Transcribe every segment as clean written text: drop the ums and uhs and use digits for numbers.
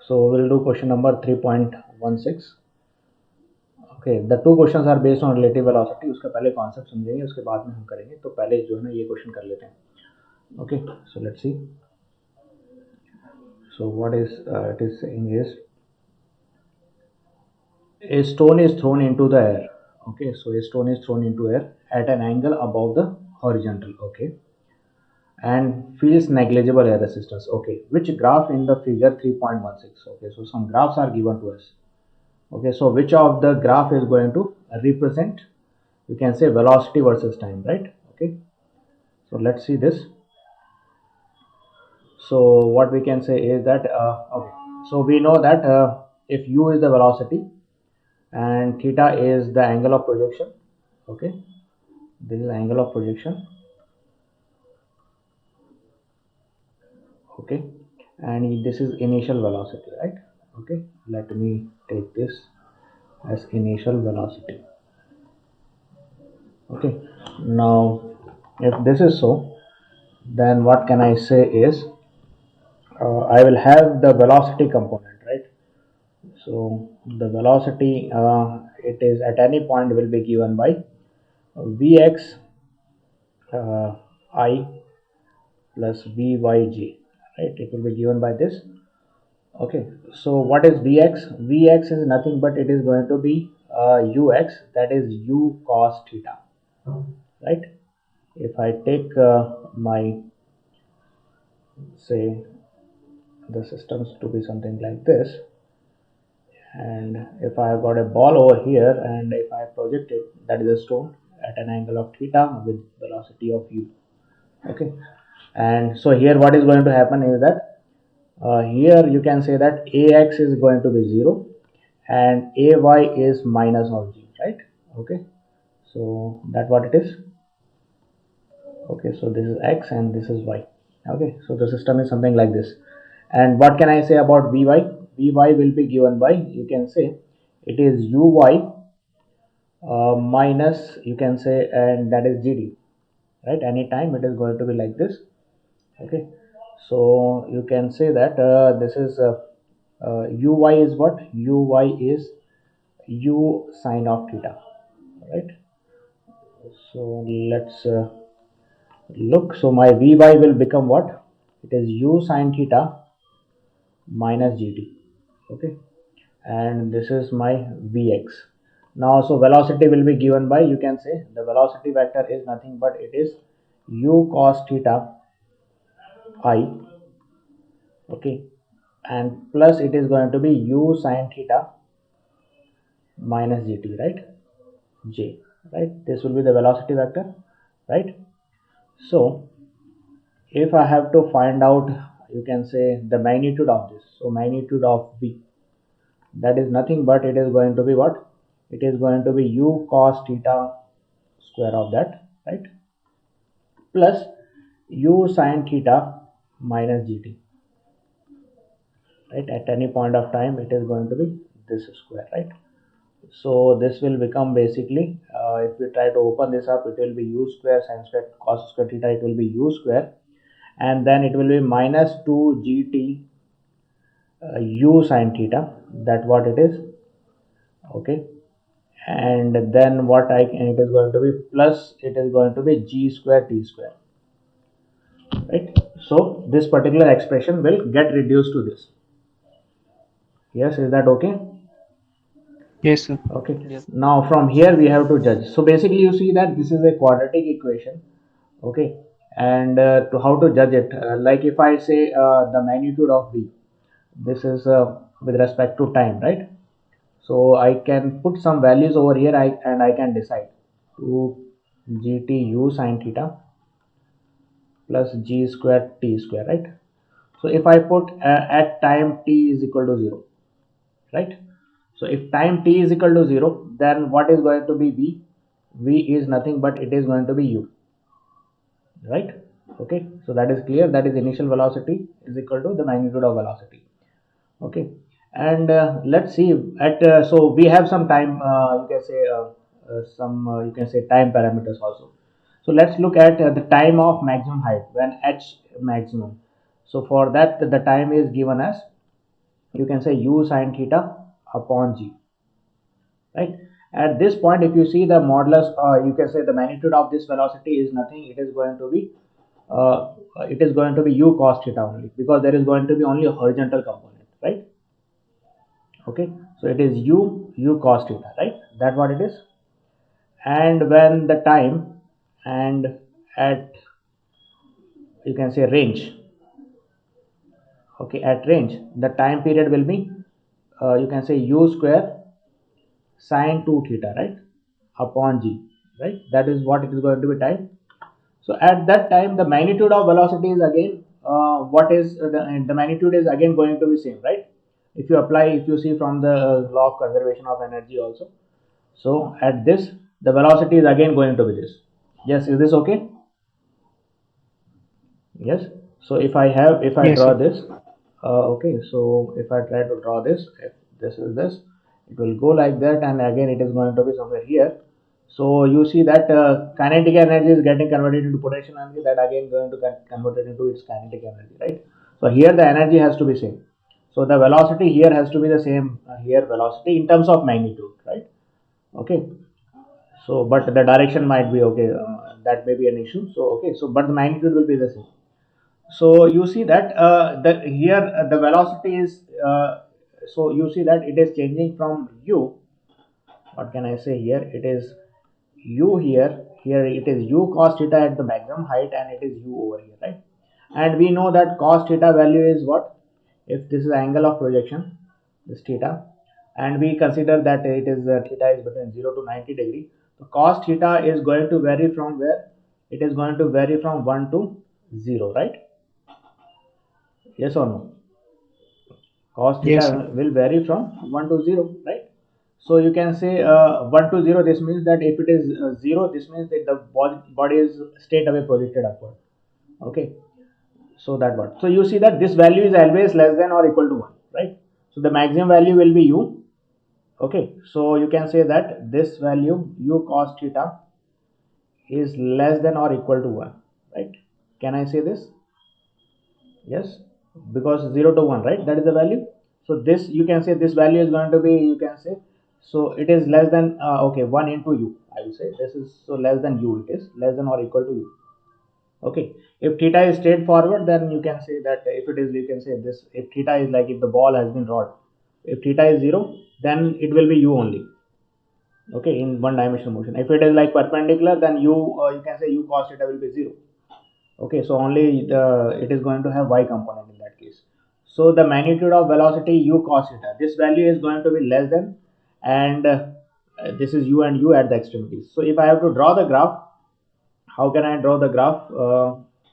So we'll do question number 3.16. Okay, the two questions are based on relative velocity. उसका पहले concept समझेंगे, उसके बाद में हम करेंगे. तो पहले जो है ना ये question कर लेते हैं. Okay, so let's see. So what is it is saying is a stone is thrown into the air. Okay, so a stone is thrown into air at an angle above the horizontal. Okay, and feels negligible air resistance. Okay, which graph in the figure 3.16? Okay, so some graphs are given to us. Okay, so which of the graph is going to represent, you can say, velocity versus time, right? Okay, so let's see this. So what we can say is that okay, so we know that if u is the velocity and theta is the angle of projection. Okay, this is angle of projection. Okay, and this is initial velocity, right? Okay, let me take this as initial velocity. Okay, now if this is so, then what can I say is I will have the velocity component, right? So the velocity it is at any point will be given by Vx I plus Vyj, right? It will be given by this. Okay, so what is Vx? Vx is nothing but it is going to be Ux, that is u cos theta, right? If I take my, say, the systems to be something like this, and if I have got a ball over here and if I project it, that is a stone, at an angle of theta with velocity of u. Okay, and so here what is going to happen is that here you can say that ax is going to be 0 and ay is minus of g, right? Okay, so that's what it is. Okay, so this is x and this is y. Okay, so the system is something like this. And what can I say about Vy? Vy will be given by, you can say, it is Uy minus, you can say, and that is Gd, right? Anytime it is going to be like this. Okay, so you can say that this is Uy is what? Uy is U sine of theta, right? So let's look. So my Vy will become what? It is U sine theta minus Gt. Okay, and this is my Vx. Now, so velocity will be given by, you can say, the velocity vector is nothing but it is u cos theta I. Okay, and plus it is going to be u sine theta minus Gt, right? J, right? This will be the velocity vector, right? So if I have to find out, you can say, the magnitude of this, so magnitude of V, that is nothing but it is going to be what? It is going to be u cos theta square of that, right? Plus u sine theta minus Gt, right? At any point of time it is going to be this square, right? So this will become basically, if we try to open this up, it will be u square sine square cos square theta, it will be u square, and then it will be minus 2 Gt u sine theta, that what it is. Okay, and then what I can, it is going to be plus, it is going to be g square t square, right? So this particular expression will get reduced to this. Yes, is that okay? Yes, sir. Okay, now from here we have to judge. So basically you see that this is a quadratic equation. Okay, and to how to judge it, like if I say the magnitude of V, this is with respect to time, right? So I can put some values over here, and I can decide 2 gt u sine theta plus g square t square, right? So if I put at time t is equal to 0, right? So if time t is equal to 0, then what is going to be V? V is nothing but it is going to be u, right? Okay, so that is clear, that is initial velocity is equal to the magnitude of velocity. Okay, and let's see at so we have some time, you can say some you can say time parameters also. So let's look at the time of maximum height when h maximum. So for that the time is given as you can say u sine theta upon g, right? At this point, if you see the modulus, you can say the magnitude of this velocity is nothing. It is going to be u cos theta only, because there is going to be only a horizontal component, right? Okay, so it is u cos theta, right? That what it is. And when the time, and at, you can say, range, okay, at range the time period will be you can say u square sine 2 theta, right, upon g, right? That is what it is going to be time. So at that time the magnitude of velocity is again what is the magnitude is again going to be same, right? If you apply, if you see from the law of conservation of energy also, so at this the velocity is again going to be this. Yes, is this okay? Yes. So if I have, if I Yes, draw sir. this, okay, so if I try to draw this, if this is this, it will go like that, and again it is going to be somewhere here. So you see that kinetic energy is getting converted into potential energy, that again going to get converted into its kinetic energy, right? So here the energy has to be same. So the velocity here has to be the same here velocity in terms of magnitude, right? Okay. So but the direction might be okay, that may be an issue. So okay, so but the magnitude will be the same. So you see that the here the velocity is so you see that it is changing from u, what can I say, here it is u, here it is u cos theta at the maximum height, and it is u over here, right? And we know that cos theta value is what, if this is angle of projection, this theta, and we consider that it is theta is between 0 to 90 degree, so cos theta is going to vary from where, it is going to vary from 1 to 0, right? Yes or no? Cos theta Yes, sir. will vary from 1 to 0, right? So you can say 1 to 0, this means that if it is 0, this means that the body is straight away projected upward. Okay, so that what, so you see that this value is always less than or equal to 1, right? So the maximum value will be u. Okay, so you can say that this value u cos theta is less than or equal to 1, right? Can I say this? Yes, because 0 to 1, right, that is the value. So this, you can say this value is going to be, you can say, so it is less than okay, 1 into u, I will say this is, so less than u, it is less than or equal to u. Okay, if theta is straightforward, then you can say that if it is, you can say this, if theta is like, if the ball has been rolled, if theta is 0, then it will be u only. Okay, in one dimensional motion. If it is like perpendicular, then u, you can say u cos theta will be 0. Okay, so only it is going to have y component in that case. So the magnitude of velocity u cos theta, this value is going to be less than, and this is u and u at the extremities. So if I have to draw the graph, how can I draw the graph?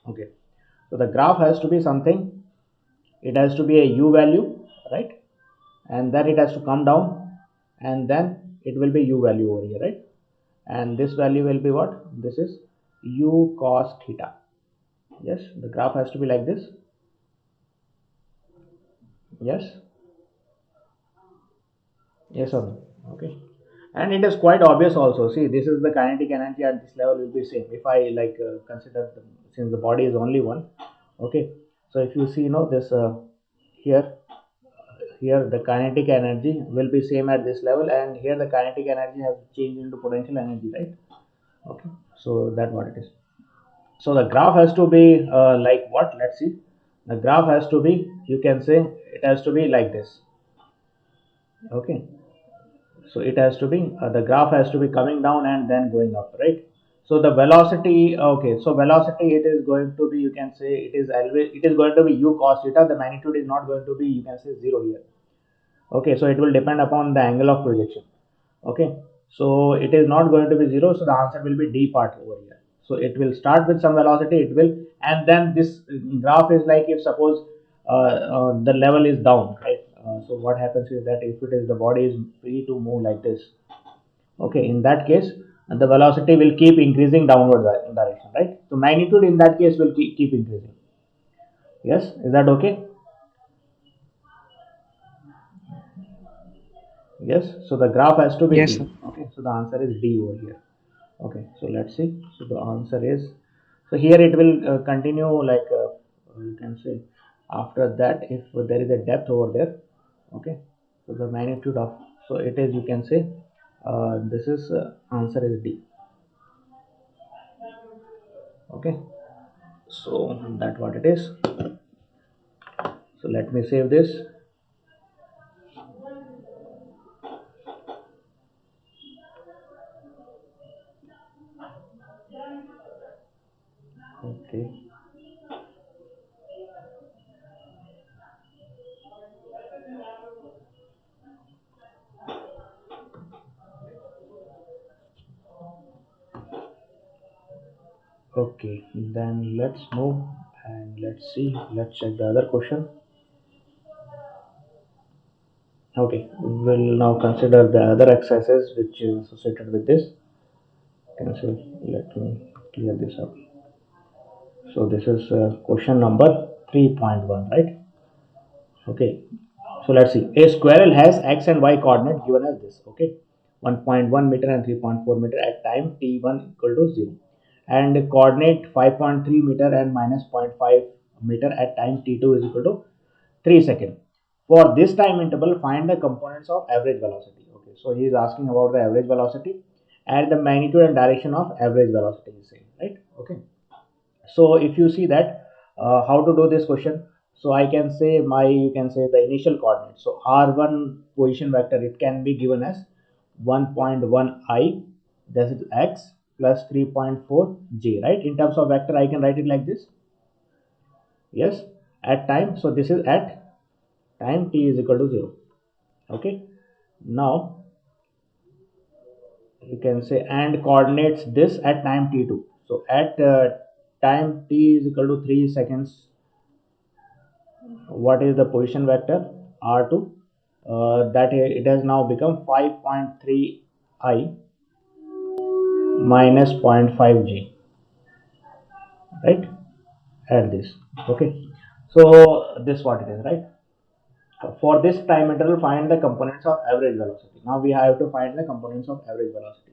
Okay, so the graph has to be something, it has to be a u value, right? And then it has to come down, and then it will be u value over here, right? And this value will be what, this is u cos theta. Yes, the graph has to be like this. Yes, yes or no? Okay, and it is quite obvious also. See, this is the kinetic energy at this level will be same. If I like consider since the body is only one. Okay, so if you see, you know, this here, here the kinetic energy will be same at this level, and here the kinetic energy has changed into potential energy, right? Okay, so that what it is. So the graph has to be like what, let's see, the graph has to be, you can say, it has to be like this. Okay, so it has to be the graph has to be coming down and then going up, right? So the velocity, okay, so velocity, it is going to be, you can say, it is always, it is going to be u cos theta, the magnitude is not going to be, you can say, 0 here. Okay, so it will depend upon the angle of projection. Okay, so it is not going to be 0, so the answer will be D part over here. So it will start with some velocity, it will, and then this graph is like, if suppose the level is down, right? So what happens is that if it is, the body is free to move like this, okay, in that case the velocity will keep increasing downward direction, right? So magnitude in that case will keep increasing. Yes, is that okay? Yes, so the graph has to be Yes, sir. D. Okay, so the answer is D over here. Okay, so let's see. So the answer is, so here it will continue like you can say, after that, if there is a depth over there, Okay, so the magnitude of, so it is, you can say, this is answer is D. Okay, so that what it is. So let me save this. Okay, okay, then let's move and let's see, let's check the other question. Okay, we will now consider the other exercises which is associated with this. Can say, let me clear this up. So this is question number 3.1, right? Okay, so let's see. A squirrel has x and y coordinate given as this. Okay, 1.1 meter and 3.4 meter at time t1 equal to 0, and coordinate 5.3 meter and minus 0.5 meter at time t2 is equal to 3 seconds. For this time interval, find the components of average velocity. Okay, so he is asking about the average velocity and the magnitude and direction of average velocity is saying, right? Okay, so if you see that how to do this question, so I can say my, you can say the initial coordinate. So r1 position vector, it can be given as 1.1 I, that is x, plus 3.4 j, right? In terms of vector I can write it like this. Yes, at time, so this is at time t is equal to 0. Okay, now you can say, and coordinates this at time t2. So at time t is equal to 3 seconds, what is the position vector r2, that it has now become 5.3 I minus 0.5 j, right, at this. Okay, so this what it is, right? For this time interval, find the components of average velocity. Now we have to find the components of average velocity.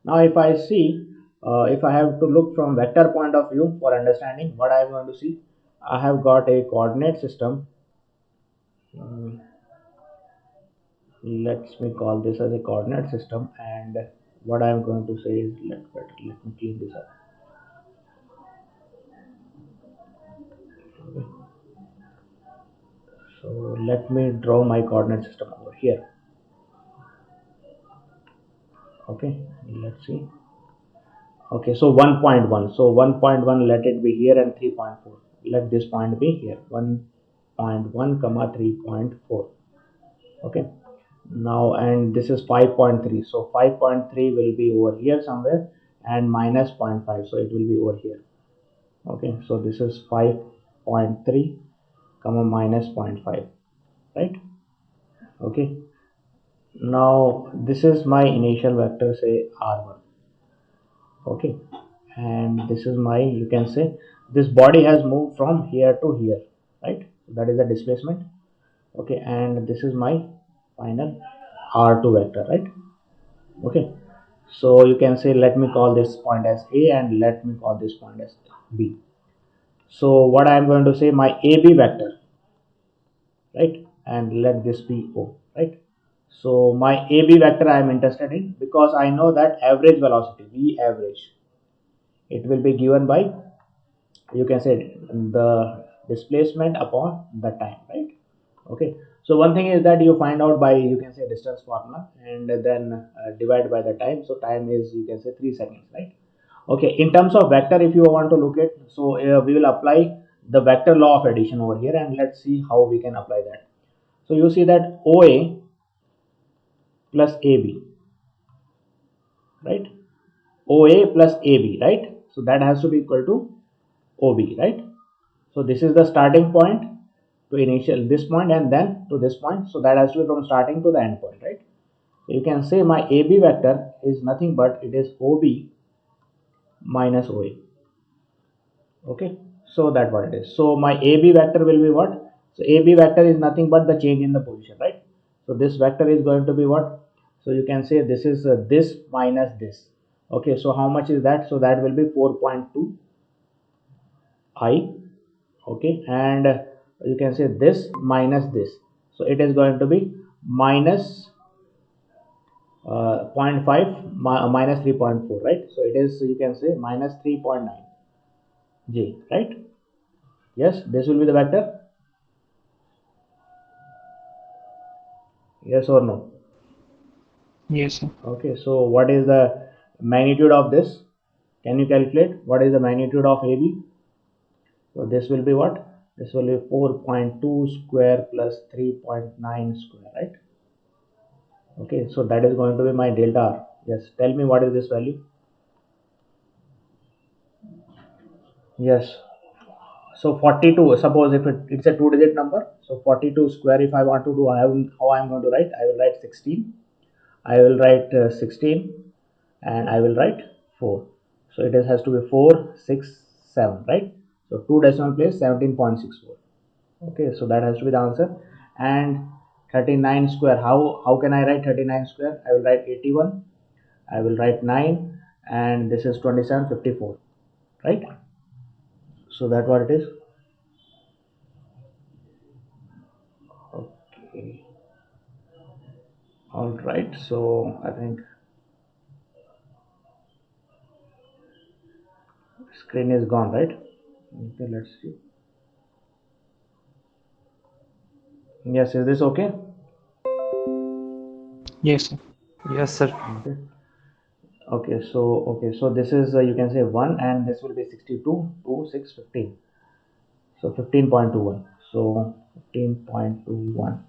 Now if I see, if I have to look from vector point of view for understanding, what I am going to see, I have got a coordinate system. Let me call this as a coordinate system, and what I am going to say is, let me clean this up. Okay. So let me draw my coordinate system over here. Okay, let's see. Okay, so 1.1, so 1.1, let it be here, and 3.4, let this point be here, 1.1 comma 3.4. Okay, now, and this is 5.3, so 5.3 will be over here somewhere, and minus 0.5, so it will be over here. Okay, so this is 5.3 comma minus 0.5, right? Okay, now this is my initial vector, say r1. Okay, and this is my, you can say, this body has moved from here to here, right? That is the displacement. Okay, and this is my final r2 vector, right? Okay, so you can say, let me call this point as a, and let me call this point as b. So what I am going to say, my ab vector, right, and let this be o, right? So my ab vector I am interested in, because I know that average velocity, v average, it will be given by, you can say, the displacement upon the time, right? Okay, so one thing is that you find out by, you can say, distance formula, and then divide by the time. So time is, you can say, 3 seconds, right? Okay, in terms of vector, if you want to look at, so we will apply the vector law of addition over here, and let's see how we can apply that. So you see that OA plus AB, right? OA plus AB, right? So that has to be equal to OB, right? So this is the starting point to initial this point, and then to this point. So that has to be from starting to the end point, right? So you can say my AB vector is nothing but it is OB minus OA. Okay, so that what it is. So my AB vector will be what? So AB vector is nothing but the change in the position, right? So this vector is going to be what? So you can say this is this minus this. Okay, so how much is that? So that will be 4.2 I. Okay, and you can say this minus this. So it is going to be minus 0.5 minus 3.4, right? So it is, you can say, minus 3.9 J, right? Yes, this will be the vector. Yes or no? Yes, sir. Okay, so what is the magnitude of this? Can you calculate what is the magnitude of AB? So this will be what? This will be 4.2 square plus 3.9 square, right? Okay, so that is going to be my delta R. Yes, tell me what is this value? Yes, so 42, suppose if it's a two-digit number, so 42 square, if I want to do, how I'm going to write? I will write 16, I will write 16, and I will write 4. So it has to be 4, 6, 7, right? So 2 decimal place 17.64. Okay, so that has to be the answer. And 39 square, how can I write 39 square? I will write 81, I will write 9, and this is 2754, right? So that what it is. Okay, all right, so I think screen is gone, right? Okay, let's see. Yes, is this okay? Yes, sir. Yes, sir. Okay. Okay, so this is, you can say 1, and this will be 62, 2, 6, 15. So 15.21. So 15.21.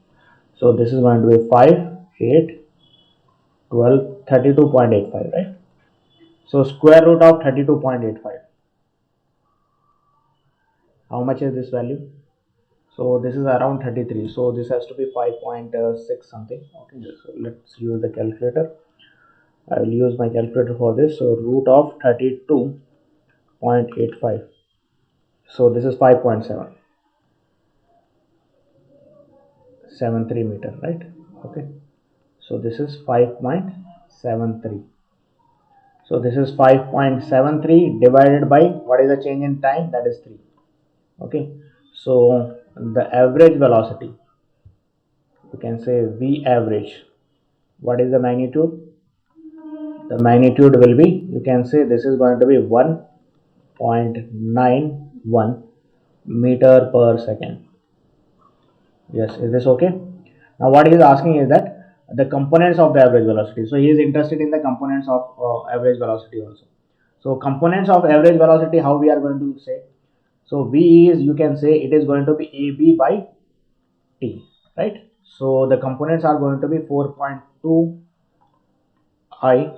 So this is going to be 5, 8, 12, 32.85, right? So square root of 32.85. How much is this value? So this is around 33. So this has to be 5.6 something. Okay, so let's use the calculator. I will use my calculator for this. So root of 32.85. So this is 5.7. 73 meter, right? Okay, so this is 5.73. So this is 5.73 divided by what is the change in time? That is 3. Okay, so the average velocity, you can say V average. What is the magnitude? The magnitude will be, you can say, this is going to be 1.91 meter per second. Yes, is this okay? Now what he is asking is that the components of the average velocity. So he is interested in the components of average velocity also. So components of average velocity, how we are going to say? So V is, you can say, it is going to be AB by T, right? So the components are going to be 4.2 I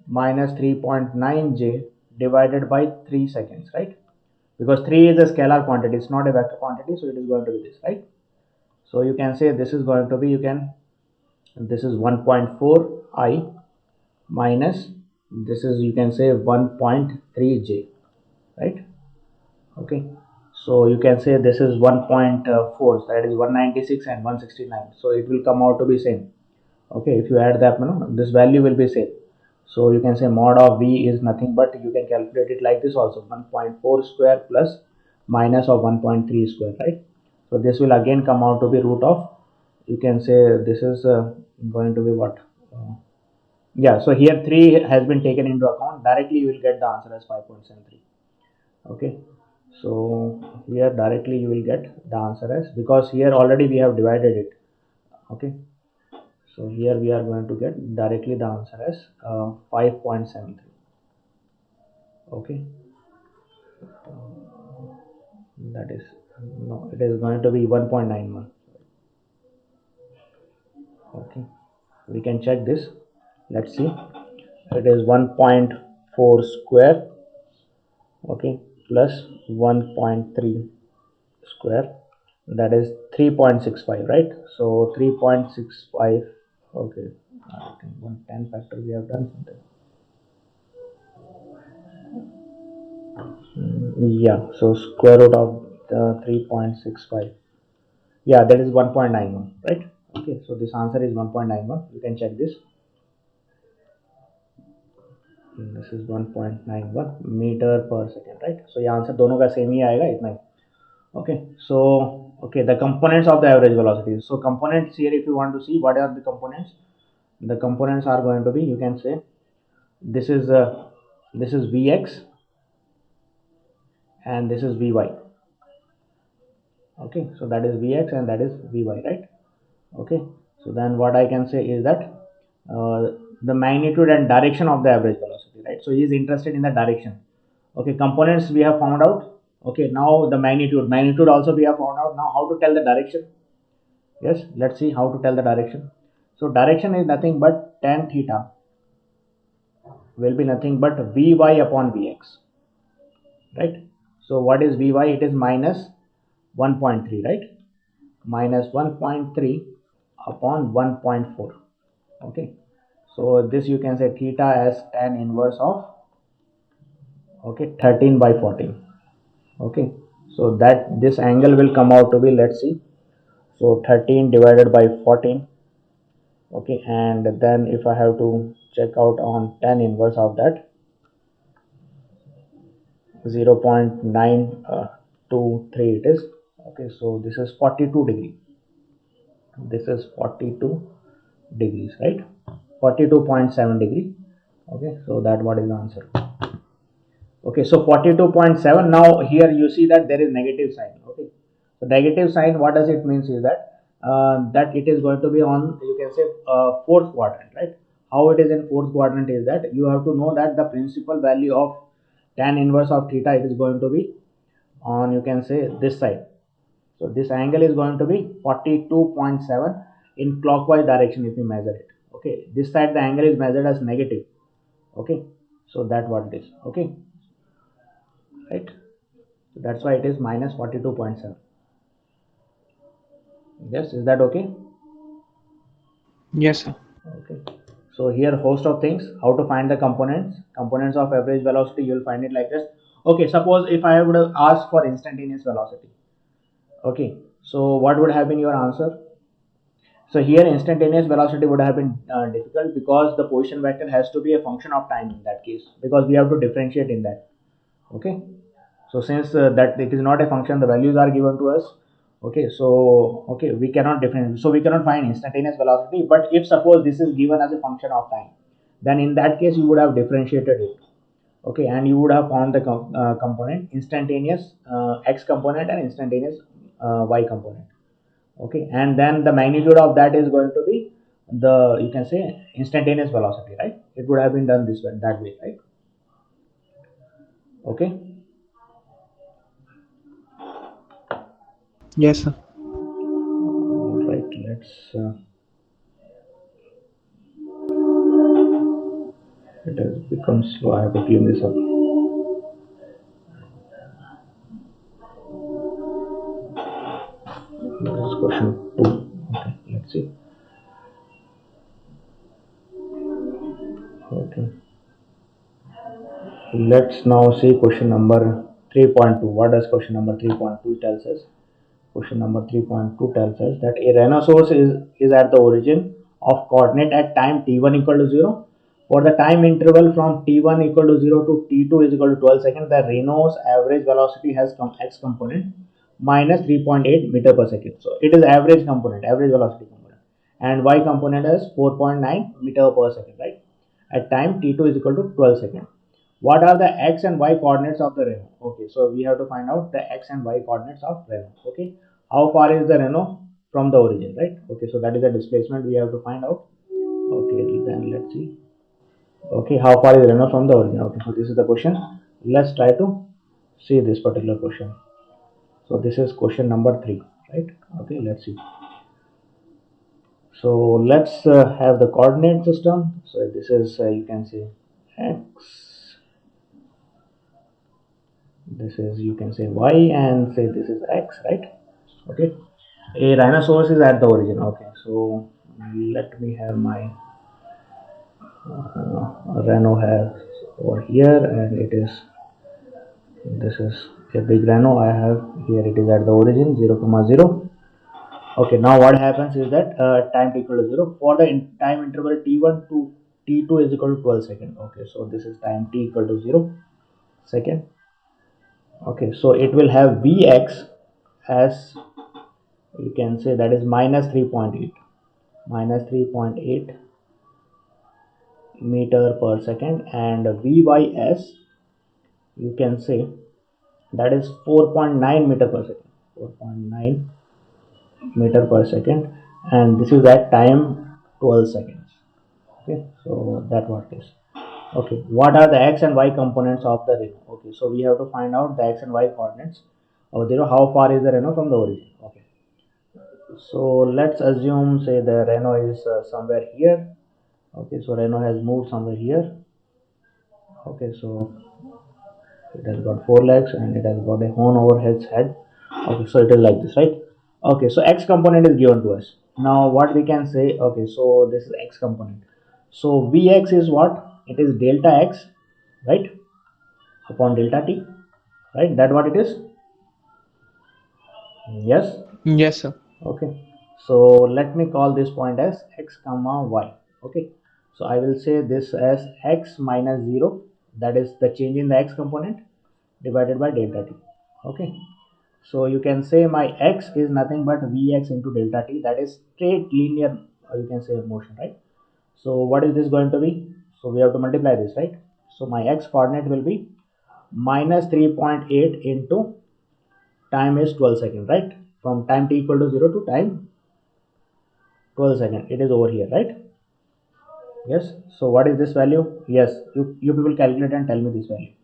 minus 3.9 J divided by 3 seconds, right? Because 3 is a scalar quantity, it's not a vector quantity, so it is going to be this, right? So you can say this is going to be, this is 1.4 I minus, this is, you can say, 1.3 J, right? Okay, so you can say this is 1.4, that is 196 and 169, so it will come out to be same. Okay, if you add that, this value will be same. So you can say mod of V is nothing but, you can calculate it like this also, 1.4 square plus minus of 1.3 square, right? So this will again come out to be root of, you can say, this is going to be what? Yeah, so here 3 has been taken into account. Directly you will get the answer as 5.73. Okay, so here directly you will get the answer as, because here already we have divided it. Okay, so here we are going to get directly the answer as 5.73. Okay, that is, no, it is going to be 1.91. Okay, we can check this. Let's see, it is 1.4 square, okay, plus 1.3 square, that is 3.65, right? So 3.65. Okay, I think 110 factor we have done something. Yeah, so square root of the 3.65, yeah, that is 1.91, right? Okay, so this answer is 1.91. You can check this. This is 1.91 meter per second, right? So ये answer दोनों का same ही आएगा, इतना ही. Okay, so Okay, the components of the average velocity. So components here, if you want to see what are the components are going to be, you can say this is Vx and this is Vy. Okay, so that is Vx and that is Vy, right? Okay, so then what I can say is that the magnitude and direction of the average velocity, right? So he is interested in the direction. Okay, components we have found out. Okay, now the magnitude also we have found out. Now how to tell the direction? Yes, let's see how to tell the direction. So direction is nothing but tan theta will be nothing but Vy upon Vx, right? So what is Vy? It is minus 1.3, right? Minus 1.3 upon 1.4. Okay, so this you can say theta as tan inverse of, okay, 13 by 14. Okay, so that this angle will come out to be, let's see, so 13 divided by 14. Okay, and then if I have to check out on tan inverse of that, 0.923 it is. Okay, so this is 42 degree, this is 42 degrees, right? 42.7 degree. Okay, so that what is the answer. Okay, so 42.7. Now here you see that there is negative sign. Okay, so negative sign, what does it means is that that it is going to be on, you can say, fourth quadrant, right? How it is in fourth quadrant is that you have to know that the principal value of tan inverse of theta, it is going to be on, you can say, this side. So this angle is going to be 42.7 in clockwise direction if you measure it. Okay, this side the angle is measured as negative. Okay, so that what it is. Okay, right? So that's why it is minus 42.7. Yes, is that okay? Yes, sir. Okay. So here host of things, how to find the components of average velocity, you will find it like this. Okay, suppose if I would have asked for instantaneous velocity. Okay, so what would have been your answer? So here instantaneous velocity would have been difficult because the position vector has to be a function of time in that case, because we have to differentiate in that. Okay, so since that it is not a function, the values are given to us. Okay, so okay, we cannot differentiate, so we cannot find instantaneous velocity. But if suppose this is given as a function of time, then in that case you would have differentiated it. Okay, and you would have found the component instantaneous x component and instantaneous y component. Okay, and then the magnitude of that is going to be the, you can say, instantaneous velocity, right? It would have been done this way, that way, right? Okay, Yes, sir. all right, let's it has become slow, I have to clean this up. This is question 2. Okay, let's see. Okay, let's now see question number 3.2. What does question number 3.2 tells us? Question number 3.2 tells us that a rhinoceros is at the origin of coordinate at time t1 equal to 0. For the time interval from t1 equal to 0 to t2 is equal to 12 seconds, the Raynaud's average velocity has x component minus 3.8 meter per second. So it is average component, average velocity component, and y component is 4.9 meter per second, right? At time t2 is equal to 12 seconds. What are the x and y coordinates of the Raynaud? Okay, so we have to find out the x and y coordinates of Raynaud. Okay, how far is the Raynaud from the origin, right? Okay, so that is the displacement we have to find out. Okay, then let's see. Okay, how far is Raynaud from the origin? Okay, so this is the question. Let's try to see this particular question. So this is question number 3, right? Okay, let's see. So let's have the coordinate system. So this is, you can say, x, this is, you can say, y, and say this is x, right? Okay, a rhinoceros is at the origin. Okay, so let me have my rhino have over here, and it is, this is a big rhino I have here. It is at the origin 0, 0. Okay, now what happens is that time equal to 0 for the time interval t1 to t2 is equal to 12 seconds. Okay, so this is time t equal to 0 second. Okay, so it will have vx as you can say that is minus 3.8 meter per second, and VYS you can say that is 4.9 meter per second, 4.9 meter per second, and this is at time 12 seconds. Okay, so that what it is. Okay, what are the x and y components of the Reno? Okay, so we have to find out the x and y coordinates of the Reno. How far is the Reno from the origin? Okay, so let's assume say the Reno is somewhere here. Okay, so Reno has moved somewhere here. Okay, so it has got four legs and it has got a horn over its head. Okay, so it is like this, right? Okay, so x component is given to us. Now what we can say, okay, so this is x component. So Vx is what? It is delta x, right, upon delta t, right? That what it is? Yes. Yes, sir. Okay, so let me call this point as x comma y. Okay, so I will say this as x minus 0, that is the change in the x component, divided by delta t. Okay, so you can say my x is nothing but Vx into delta t, that is straight linear, you can say motion, right? So what is this going to be? So we have to multiply this, right? So my x coordinate will be minus 3.8 into time is 12 seconds, right? From time t equal to 0 to time 12 seconds, it is over here, right? Yes, so what is this value? Yes, you people calculate and tell me this value,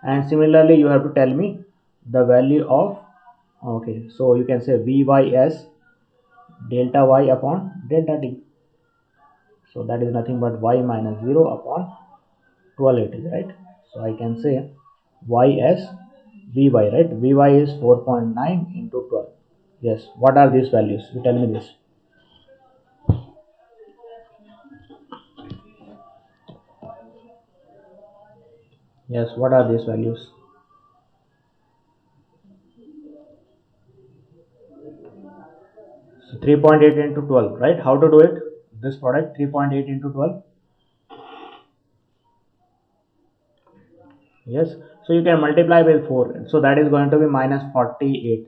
and similarly you have to tell me the value of, okay, so you can say Vys delta y upon delta t, so that is nothing but y minus 0 upon 12 it is, right? So I can say y as Vy, right? Vy is 4.9 into 12. Yes, what are these values? You tell me this. Yes, what are these values? So 3.8 into 12, right? How to do it? This product 3.8 into 12. Yes, so you can multiply with 4. So that is going to be minus 48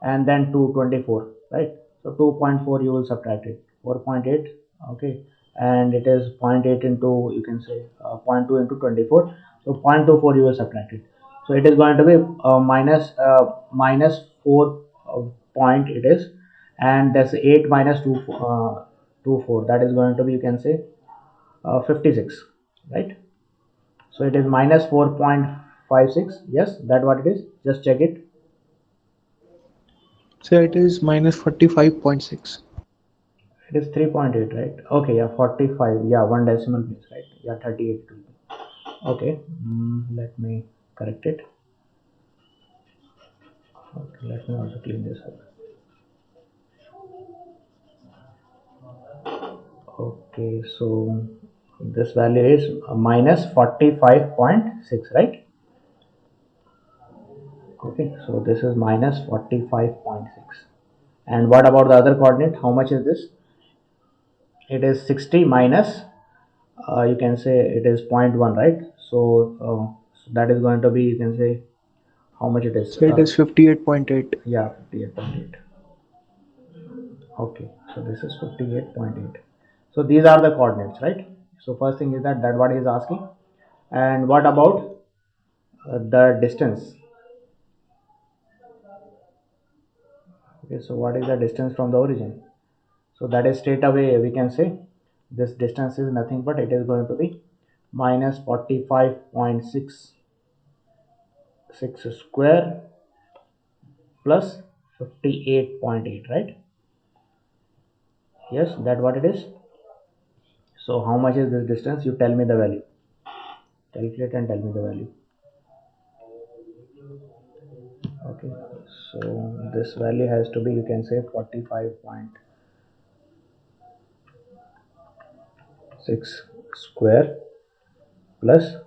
and then 224, right? So 2.4 you will subtract it. 4.8, okay, and it is 0.8 into, you can say 0.2 into 24. So 0.24 you will subtract it. So it is going to be minus 4 point it is, and that's 8 minus 2 4, that is going to be, you can say 56, right? So it is minus 4.56. Yes, that what it is. Just check it. So it is minus 45.6. It is 3.8, right? Okay, yeah, 45. Yeah, one decimal place, right? Yeah, 38. Okay, let me correct it. Okay, let me also clean this up. Okay, so this value is minus 45.6, right? Okay, so this is minus 45.6. And what about the other coordinate? How much is this? It is 60 minus, you can say it is 0.1, right? So that is going to be, you can say how much it is. So it is 58.8. Yeah, 58.8. Okay, so this is 58.8. So these are the coordinates, right? So first thing is that what he is asking. And what about the distance? Okay, so what is the distance from the origin? So that is straight away we can say this distance is nothing but it is going to be minus 45.6 square plus 58.8, right? Yes, that what it is. So how much is this distance? You tell me the value. Calculate and tell me the value. Okay, so this value has to be, you can say 45.6 square plus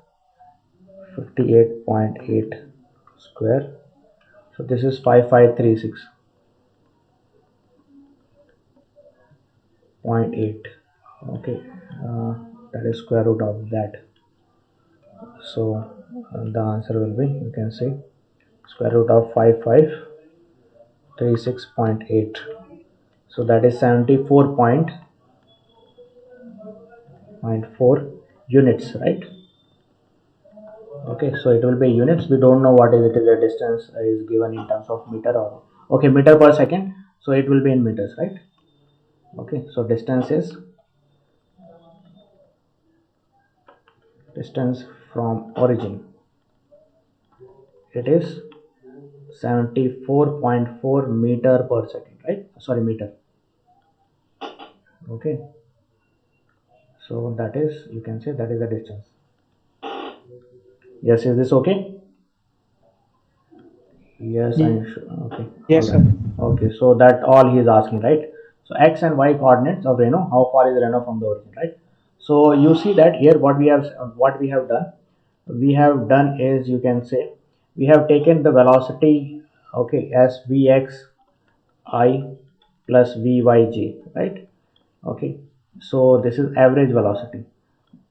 58.8 square. So this is 5536.8. Okay, that is square root of that. So the answer will be, you can say square root of 55 36.8. So that is 74.4 units, right? Okay, so it will be units. We don't know what is it is the distance is given in terms of meter or okay, meter per second. So it will be in meters, right? Okay, so distance from origin, it is 74.4 meter per second, right? Sorry, meter. Okay, so that is, you can say that is the distance. Yes, is this okay? Yes, Ye- I'm sure. Okay, all Yes, right. sir. Okay, so that all he is asking, right? So x and y coordinates of Reno. How far is Reno from the origin, right? So you see that here what we have done. We have done is, you can say, we have taken the velocity, okay, as vx I plus vyj, right? Okay, so this is average velocity.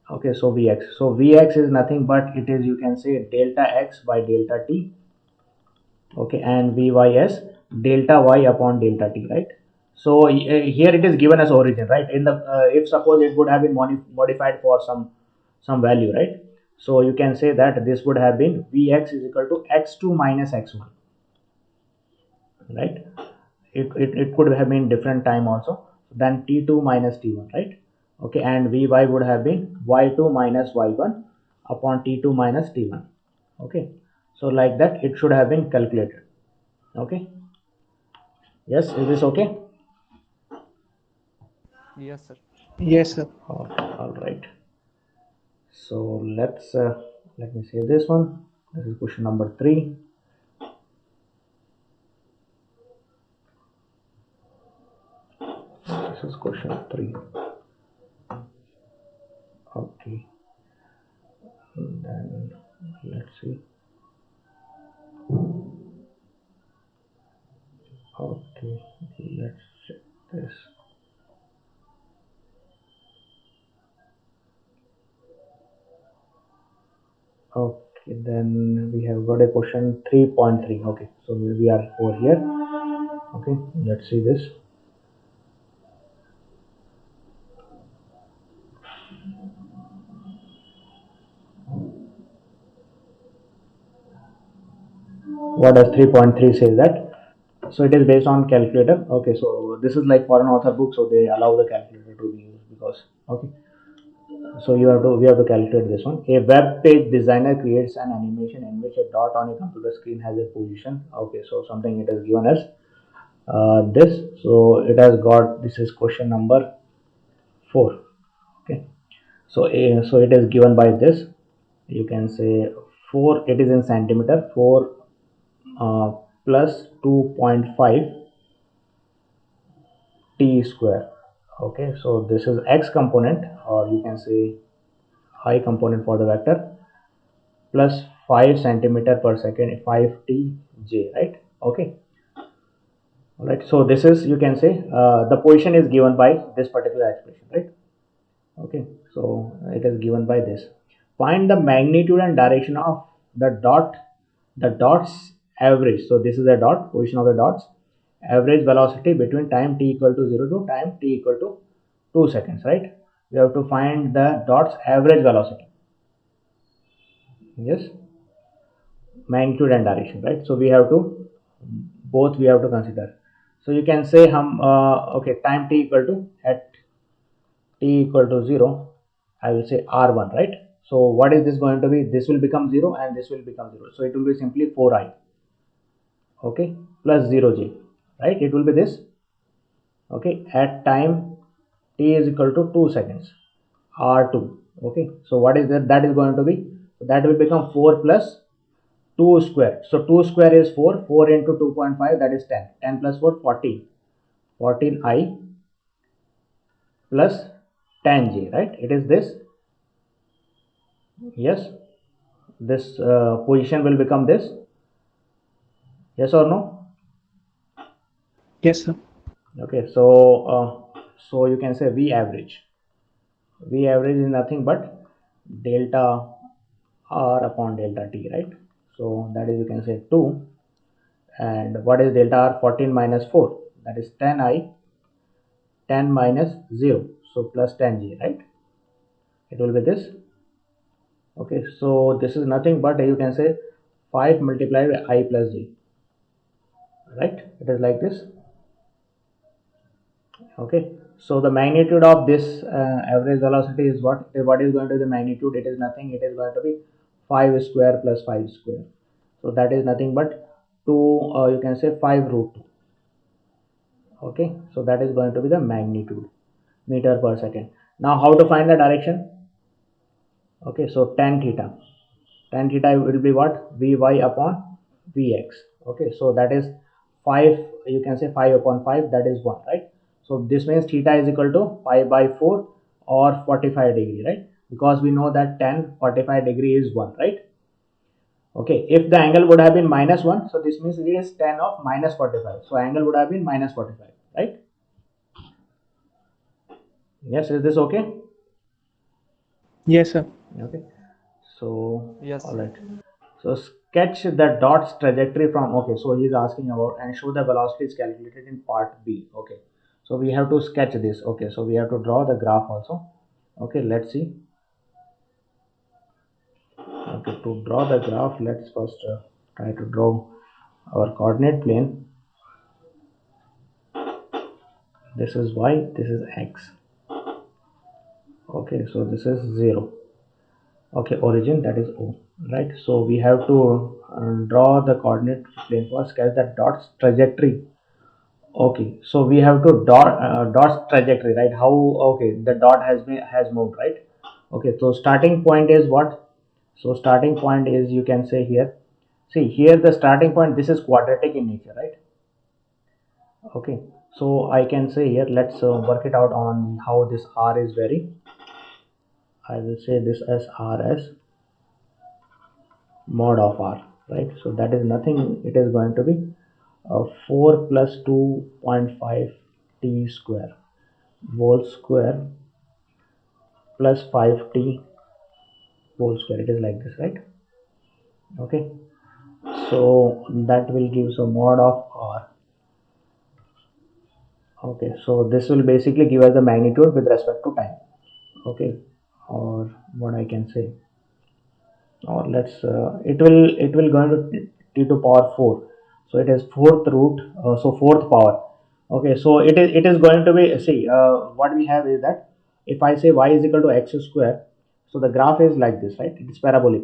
Okay, so vx is nothing but it is, you can say, delta x by delta t. Okay, and vys delta y upon delta t, right? So here it is given as origin, right? In the if suppose it would have been modified for some value, right? So you can say that this would have been vx is equal to x2 minus x1, right? It could have been different time also than t2 minus t1, right? Okay, and vy would have been y2 minus y1 upon t2 minus t1. Okay, so like that it should have been calculated. Okay, yes, is this okay? Yes, sir. Yes, sir. Okay, all right. So let me say this one. This is question number 3. This is question 3. Okay, then let's see. Okay, let's check this. Okay, then we have got a question 3.3. Okay, so we are over here. Okay, let's see this. What does 3.3 say that? So it is based on calculator. Okay, so this is like for an author book, so they allow the calculator to be used because okay. So we have to calculate this one. A web page designer creates an animation in which a dot on a computer screen has a position. Okay, so something it is given as this. So it has got, this is question number 4. Okay, so so it is given by this. You can say 4. It is in centimeter. 4 plus 2.5 t square. Okay, so this is x component, or you can say y component for the vector, plus 5 centimeter per second, 5 t j, right? Okay, all right. So this is, you can say, the position is given by this particular expression, right? Okay, so it is given by this. Find the magnitude and direction of the dots average. So this is a dot, position of the dots, average velocity between time t equal to 0 to time t equal to 2 seconds, right? We have to find the dots average velocity. Yes, magnitude and direction, right? So we have to, both we have to consider. So you can say okay, time t equal to, at t equal to 0, I will say r1, right? So what is this going to be? This will become 0 and this will become 0, so it will be simply 4i, okay, plus 0j, right? It will be this. Okay, at time t is equal to 2 seconds, r2. Okay, so what is that? That is going to be, that will become 4 plus 2 square. So 2 square is 4. 4 into 2.5, that is 10. 10 plus 4, 14. 14i plus 10j, right? It is this. Yes, this position will become this. Yes or no? Yes, sir. Okay, so you can say v average. V average is nothing but delta r upon delta t, right? So that is, you can say, 2, And what is delta R? 14 minus 4, that is 10i, 10 minus 0, so plus 10g, right? It will be this. Okay, so this is nothing but you can say 5 multiplied by I plus g, right? It is like this. Okay, so the magnitude of this average velocity is what is going to be the magnitude? It is nothing, it is going to be 5 square plus 5 square, so that is nothing but 2, you can say 5 root 2. Okay, so that is going to be the magnitude, meter per second. Now how to find the direction? Okay, so tan theta will be what? Vy upon vx. Okay, so that is 5, you can say 5 upon 5, that is 1, right? So this means theta is equal to pi by 4 or 45 degree, right? Because we know that tan 45 degree is 1, right? Okay, if the angle would have been minus 1, so this means it is tan of minus 45, so angle would have been minus 45, right? Yes, is this okay? Yes, sir. Okay, so Yes, all sir. right, so sketch the dot's trajectory from, okay, so he is asking about, and show the velocity is calculated in part B. Okay, so we have to sketch this. Okay, so we have to draw the graph also. Okay, let's see. Okay, to draw the graph, let's first try to draw our coordinate plane. This is y, this is x. Okay, so this is 0. Okay, origin, that is O, right? So we have to draw the coordinate plane for sketch the dot's trajectory. Okay, so we have to dot's trajectory, right? How? Okay, the dot has moved, right? Okay, so starting point is what? So starting point is, you can say here, see here the starting point, this is quadratic in nature, right? Okay, so I can say here, let's work it out on how this r is varying. I will say this as r as mod of r, right? So that is nothing, it is going to be 4 plus 2.5 t square whole square plus 5t whole square. It is like this, right? Okay, so that will give some mod of r. Okay, so this will basically give us the magnitude with respect to time. Okay, or what I can say, or let's it will going to t to power 4, so it is fourth root, so fourth power. Okay, so it is going to be, see, what we have is that if I say y is equal to x square, so the graph is like this, right? It is parabolic.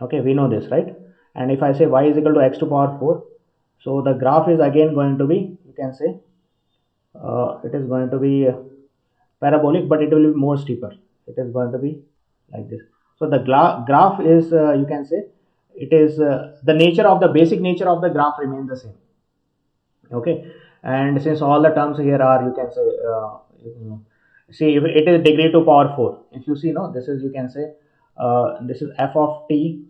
Okay, we know this, right? And if I say y is equal to x to power 4, so the graph is again going to be, you can say, it is going to be parabolic, but it will be more steeper. It is going to be like this. So the graph is, you can say, it is the nature of the basic nature of the graph remains the same. Okay, and since all the terms here are, you can say, see, if it is degree to power 4, if you see, no, this is, you can say, this is f of t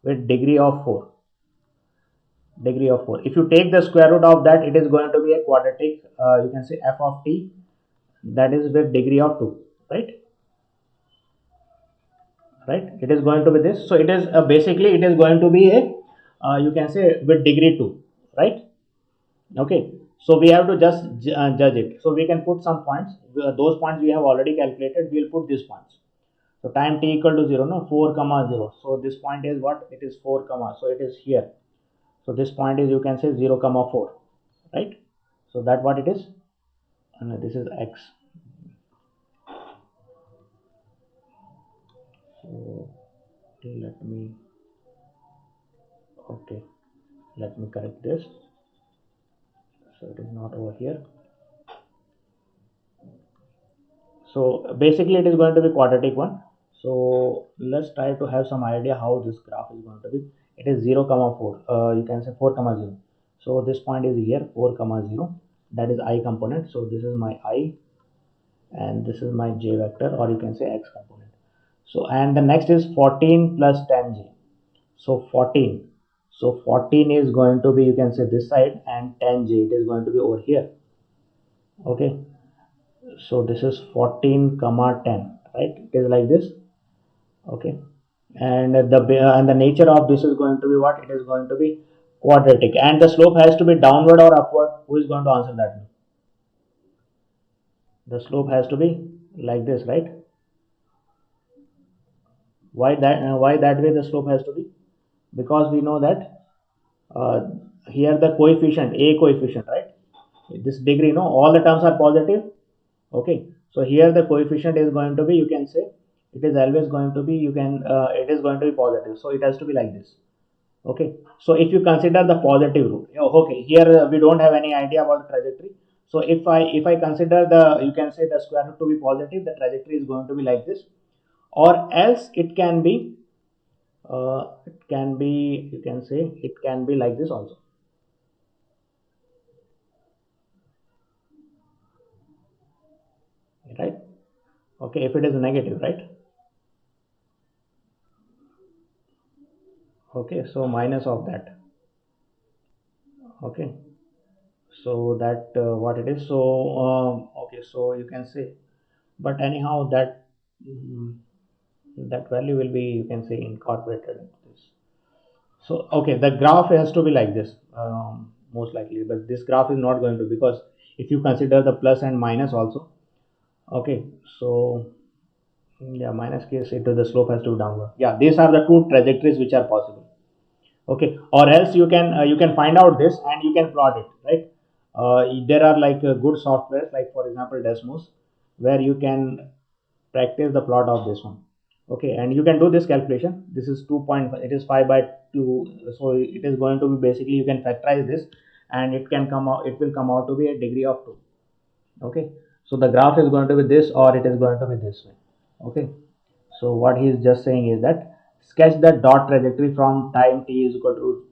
with degree of 4. If you take the square root of that, it is going to be a quadratic, you can say f of t, that is with degree of 2, right? It is going to be this. So it is basically it is going to be a, you can say, with degree 2, right? Okay, so we have to just judge it. So we can put some points. Those points we have already calculated. We will put these points. So time t equal to 0, no, 4 comma 0. So this point is what? It is 4 comma, so it is here. So this point is, you can say, 0 comma 4, right? So that what it is, and this is x. So let me, okay, let me correct this. So it is not over here. So basically it is going to be quadratic one. So let's try to have some idea how this graph is going to be. It is 0 comma 4, you can say 4 comma 0. So this point is here, 4 comma 0, that is I component. So this is my I, and this is my j vector, or you can say x component. So, and the next is 14 plus 10j. So 14, so 14 is going to be, you can say, this side, and 10j, it is going to be over here. Okay, so this is 14 comma 10, right? It is like this. Okay, and the nature of this is going to be what? It is going to be Quadratic. And the slope has to be downward or upward? Who is going to answer that? The slope has to be like this, right? Why that way the slope has to be? Because we know that uh, here the coefficient, a coefficient, right? This degree, no, all the terms are positive. Okay, so here the coefficient is going to be, you can say, it is always going to be, it is going to be positive, so it has to be like this. Okay, so if you consider the positive root, okay, here we don't have any idea about the trajectory. So if I consider the, you can say, the square root to be positive, the trajectory is going to be like this. Or else it can be, you can say, it can be like this also, right? Okay, if it is negative, right? Okay, so minus of that. Okay, so that what it is. So okay, so you can say, but anyhow that, mm, that value will be, you can say, incorporated into this. So okay, the graph has to be like this, most likely, but this graph is not going to, because if you consider the plus and minus also. Okay, so yeah, minus case, it the slope has to be downward. Yeah, these are the two trajectories which are possible. Okay, or else you can find out this and you can plot it, right? There are like good softwares, like for example Desmos, where you can practice the plot of this one. Okay, and you can do this calculation. This is 2.5, it is 5 by 2, so it is going to be, basically you can factorize this, and it can come out, it will come out to be a degree of 2. Okay, so the graph is going to be this, or it is going to be this way. Okay, so what he is just saying is that sketch the dot trajectory from time t is equal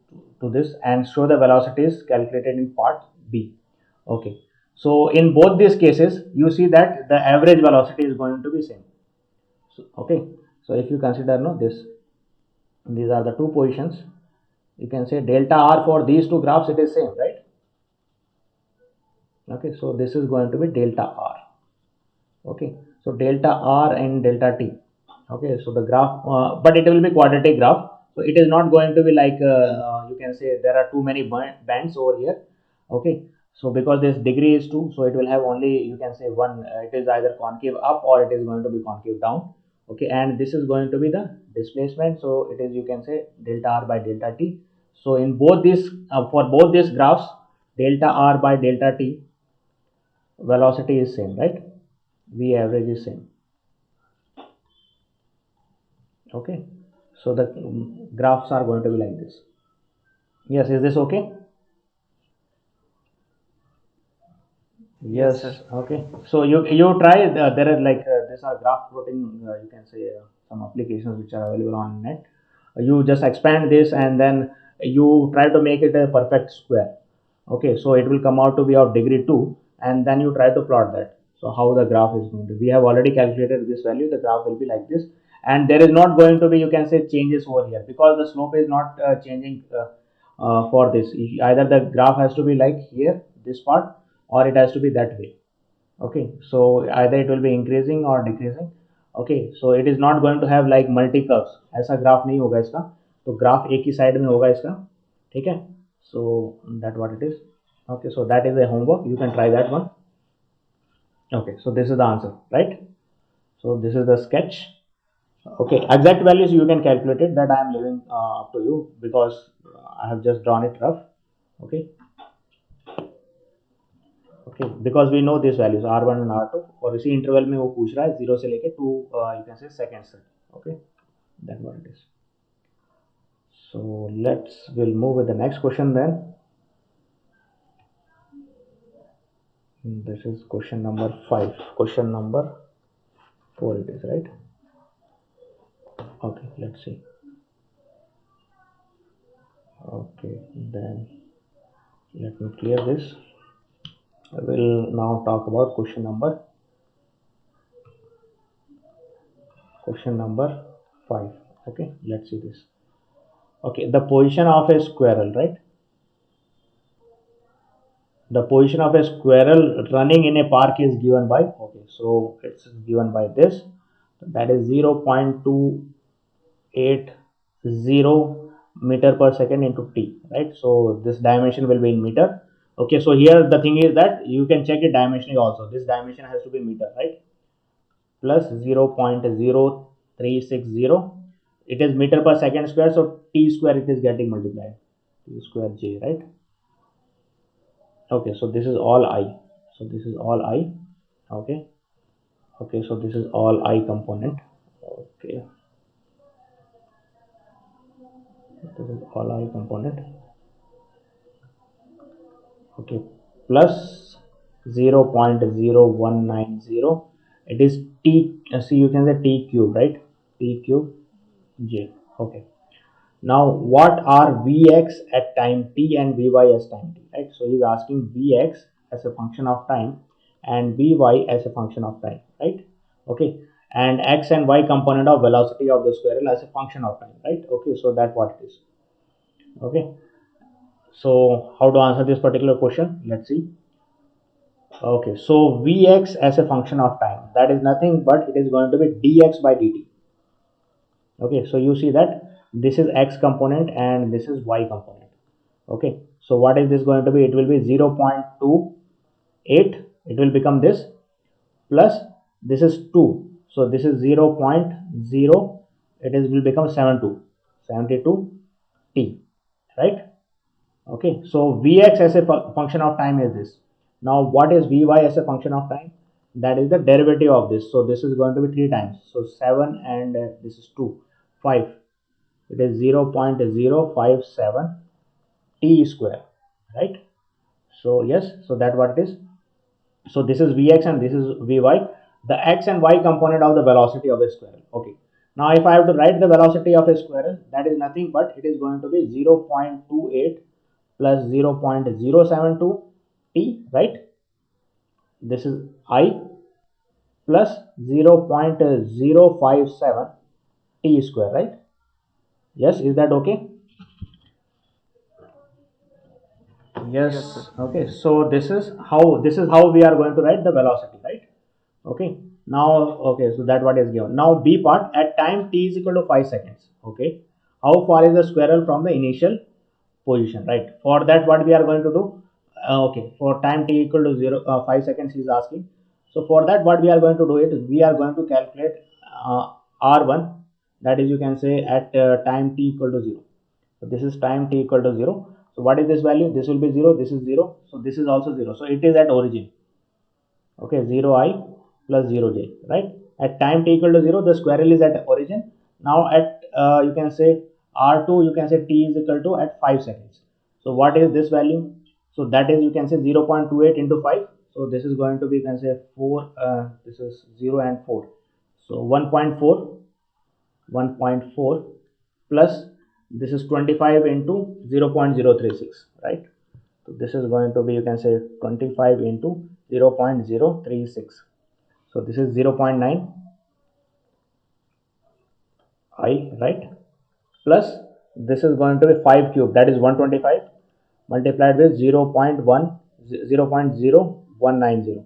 to this, and show the velocities calculated in part B. Okay, so in both these cases you see that the average velocity is going to be same. So, okay, so if you consider, no, this, these are the two positions, you can say delta r for these two graphs, it is same, right? Okay, so this is going to be delta r. Okay, so delta r and delta t. Okay, so the graph, but it will be quadratic graph, so it is not going to be like, you can say, there are too many bands over here. Okay, so because this degree is 2, so it will have only, you can say, one, it is either concave up or it is going to be concave down. Okay, and this is going to be the displacement, so it is, you can say, delta r by delta t. So in both these, for both these graphs, delta r by delta t velocity is same, right? V average is same. Okay, so the graphs are going to be like this. Yes, is this okay? Yes, Yes. sir. Okay, so you try, there are like these are graph plotting, you can say, some applications which are available on net. You just expand this and then you try to make it a perfect square. Okay, so it will come out to be of degree 2, and then you try to plot that. So how the graph is going to, we have already calculated this value, the graph will be like this, and there is not going to be, you can say, changes over here, because the slope is not changing for this. Either the graph has to be like here, this part, or it has to be that way. Okay, so either it will be increasing or decreasing. Okay, so it is not going to have like multi curves, ऐसा graph नहीं होगा इसका, तो graph एक ही side में होगा इसका. ठीक है, so that what it is. Okay, so that is a homework, you can try that one. Okay, so this is the answer, right? So this is the sketch. Okay, exact values you can calculate it, that I am leaving up to you, because I have just drawn it rough. Okay, okay, because we know this values R1 and R2, और इसी interval में वो पूछ रहा है 0 से लेके 2, you can say seconds तक. Okay, that what it is. So let's will move with the next question then. This is question number 5. Question number 4 it is, right? Okay, let's see. Okay, then let me clear this. I will now talk about question number 5. Okay, let's see this. Okay, the position of a squirrel, right? The position of a squirrel running in a park is given by, okay, so it's given by this, that is 0.280 meter per second into t, right? So this dimension will be in meter. Okay, so here the thing is that you can check it dimensionally also. This dimension has to be meter, right? Plus 0.0360. It is meter per second square, so t square it is getting multiplied. T square j, right? Okay, so this is all I. So this is all I. Okay. Okay, so this is all I component. Okay, this is all I component. Okay, plus 0.0190. It is t. See, you can say t cube, right? T cube j. Okay. Now, what are Vx at time t and Vy as time t, right? So he's asking Vx as a function of time and Vy as a function of time, right? Okay, and x and y component of velocity of the squirrel as a function of time, right? Okay, so that's what it is. Okay, so how to answer this particular question? Let's see. Okay, so Vx as a function of time, that is nothing but it is going to be dx by dt. Okay, so you see that this is x component and this is y component. Okay, so what is this going to be? It will be 0.28, it will become this, plus this is 2, so this is 0.0, it is will become 72 t, right? Okay, so Vx as a function of time is this. Now what is Vy as a function of time? That is the derivative of this. So this is going to be 3 times, so 7 and this is 2, 5, it is 0.057 t square, right? So yes, so that what it is. So this is Vx and this is Vy, the x and y component of the velocity of a squirrel. Okay, now if I have to write the velocity of a squirrel, that is nothing but it is going to be 0.28 plus 0.072 t, right? This is I plus 0.057 t square, right? Yes, is that okay? Yes. Yes, sir. Okay, so this is how we are going to write the velocity, right? Okay, now, okay, so that what is given. Now b part, at time t is equal to 5 seconds. Okay, how far is the squirrel from the initial position, right? For that what we are going to do, okay, for time t equal to 5 seconds he is asking. So for that what we are going to do it is we are going to calculate r1, that is you can say at time t equal to 0. So this is time t equal to 0. So what is this value? This will be 0, this is 0, so this is also 0, so it is at origin. Okay, 0 I plus 0 j, right? At time t equal to 0, the squirrel is at origin. Now at you can say r2, you can say t is equal to at 5 seconds. So what is this value? So that is you can say 0.28 into 5, so this is going to be, you can say 4, this is 0 and 4, so 1.4 plus this is 25 into 0.036, right? So this is going to be, you can say 25 into 0.036, so this is 0.9 I, right? Plus this is going to be 5 cube, that is 125 multiplied with 0.0190.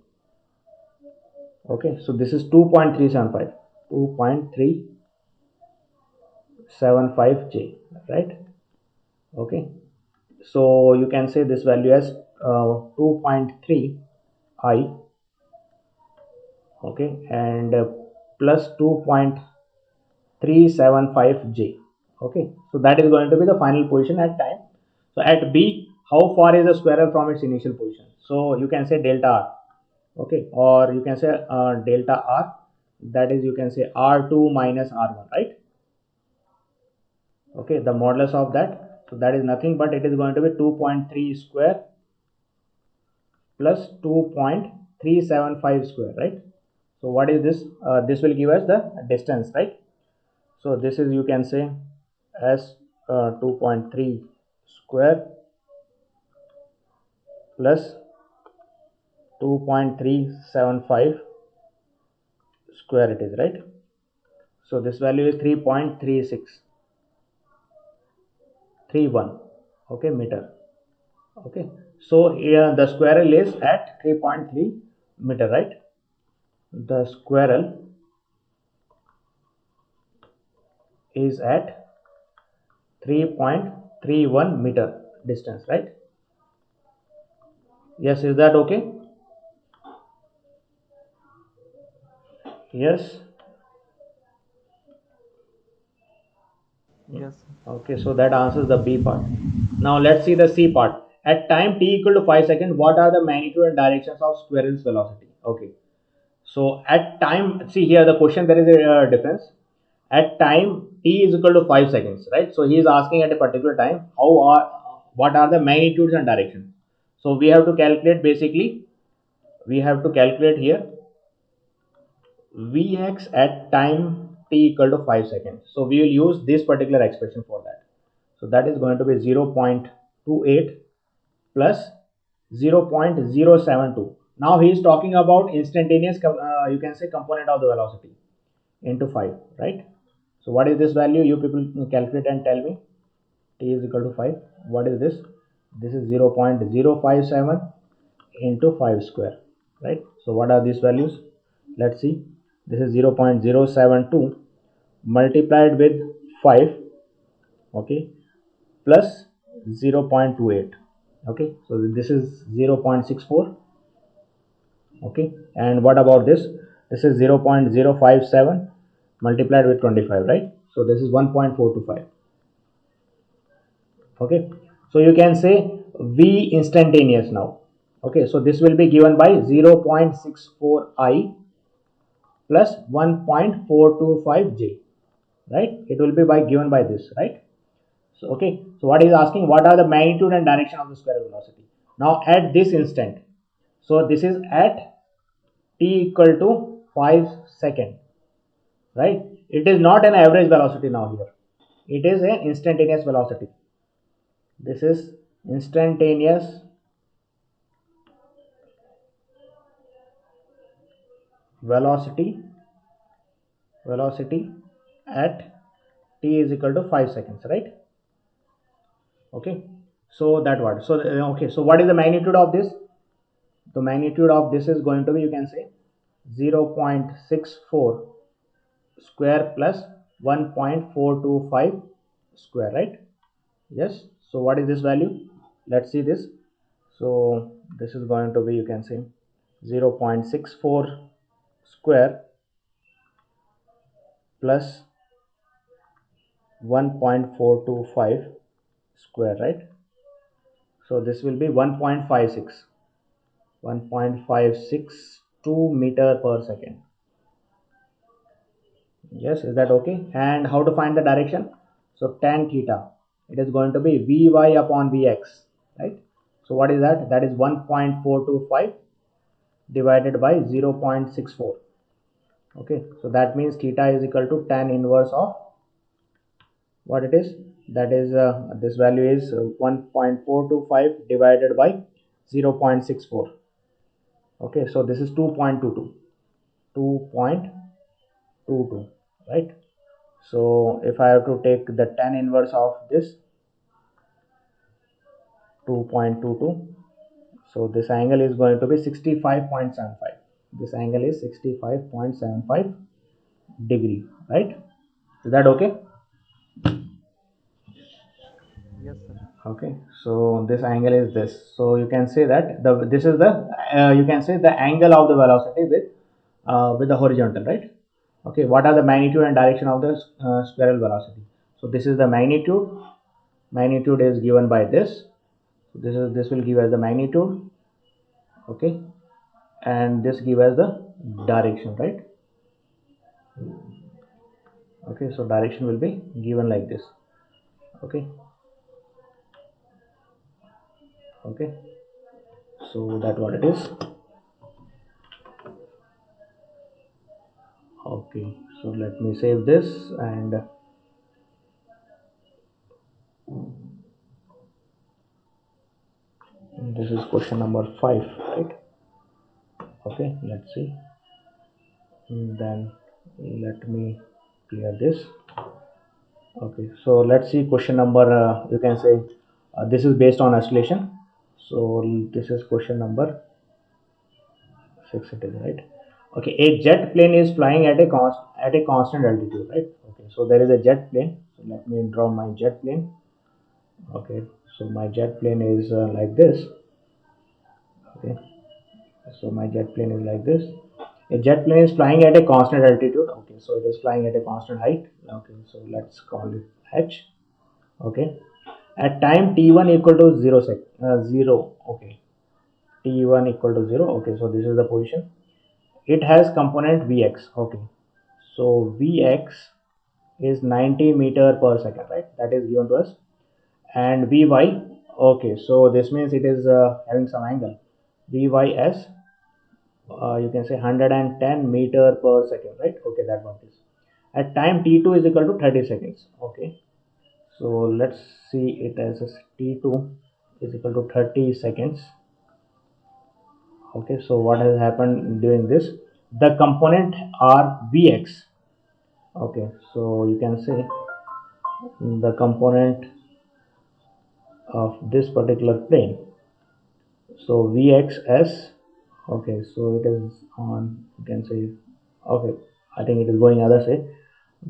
Okay, so this is 2.375, 2.375 j, right? Okay, so you can say this value as 2.3 I. Okay, and plus 2.375 j. Okay, so that is going to be the final position at time. So at b, how far is the squirrel from its initial position? So you can say delta r. Okay, or you can say delta r, that is you can say r2 minus r1, right? Okay, the modulus of that, so that is nothing but it is going to be 2.3 square plus 2.375 square, right? So what is this? This will give us the distance, right? So this is you can say as 2.3 square plus 2.375 square it is, right? So this value is 3.3631, okay, meter. Okay, so here the squirrel is at 3.3 meter, right? The squirrel is at 3.31 meter distance, right? Yes, is that okay? Yes. Yes, sir. Okay, so that answers the B part. Now let's see the C part. At time t equal to 5 seconds, what are the magnitude and directions of squirrel's velocity? Okay, so at time, see here the question, there is a difference. At time t is equal to 5 seconds, right? So he is asking at a particular time, what are the magnitudes and directions? So we have to calculate, basically, we have to calculate here Vx at time t equal to 5 seconds. So we will use this particular expression for that. So that is going to be 0.28 plus 0.072. Now he is talking about instantaneous, you can say, component of the velocity into 5, right? So what is this value? You people calculate and tell me. T is equal to 5. What is this? This is 0.057 into 5 square, right? So what are these values? Let's see. This is 0.072 multiplied with 5, okay, plus 0.28, okay. So this is 0.64, okay. And what about this? This is 0.057 multiplied with 25, right? So this is 1.425, okay. So you can say V instantaneous now, okay. So this will be given by 0.64 I plus 1.425 J, right? It will be by given by this, right? So okay, so what is asking, what are the magnitude and direction of the squirrel velocity? Now at this instant, so this is at t equal to 5 second, right? It is not an average velocity now here. It is an instantaneous velocity. This is instantaneous velocity at t is equal to 5 seconds, right? Okay, so that what, so okay, so what is the magnitude of this? The magnitude of this is going to be, you can say, 0.64 square plus 1.425 square, right? Yes. So what is this value? Let's see this. So this is going to be, you can say, 0.64 square plus 1.425 square, right? So this will be 1.562 meter per second. Yes, is that okay? And how to find the direction? So tan theta, it is going to be Vy upon Vx, right? So what is that? That is 1.425 divided by 0.64. Okay, so that means theta is equal to tan inverse of what it is? That is this value is 1.425 divided by 0.64. Okay, so this is 2.22, 2.22, right? So if I have to take the tan inverse of this 2.22, so this angle is going to be 65.75. This angle is 65.75 degree, right? Is that okay? Yes, sir. Okay, so this angle is this. So you can say that this is the you can say the angle of the velocity with the horizontal, right? Okay, what are the magnitude and direction of the squirrel velocity? So this is the magnitude. Magnitude is given by this. So this will give as the magnitude, okay, and this give as the direction, right? Okay, so direction will be given like this, okay. Okay, so that what it is. Okay, so let me save this, and this is question number 5, right? Okay, let's see. Then let me clear this. Okay, so let's see question number, you can say, this is based on oscillation. So this is question number 6, it is, right? Okay, a jet plane is flying at a constant altitude, right? Okay, so there is a jet plane. So let me draw my jet plane. Okay, so my jet plane is like this. Okay, so my jet plane is like this. A jet plane is flying at a constant altitude. Okay, so it is flying at a constant height. Okay, so let's call it h. Okay, at time t1 equal to 0. Okay, t1 equal to 0. Okay, so this is the position. It has component vx. Okay, so vx is 90 meter per second, right? That is given to us. And vy, okay, so this means it is having some angle. Vys, you can say 110 meter per second, right? Okay, that one is at time t2 is equal to 30 seconds. Okay, so let's see it as t2 is equal to 30 seconds. Okay, so what has happened during this, the component are vx. Okay, so you can say the component of this particular plane, so vxs. Okay, so it is on, you can say, okay, I think it is going other side.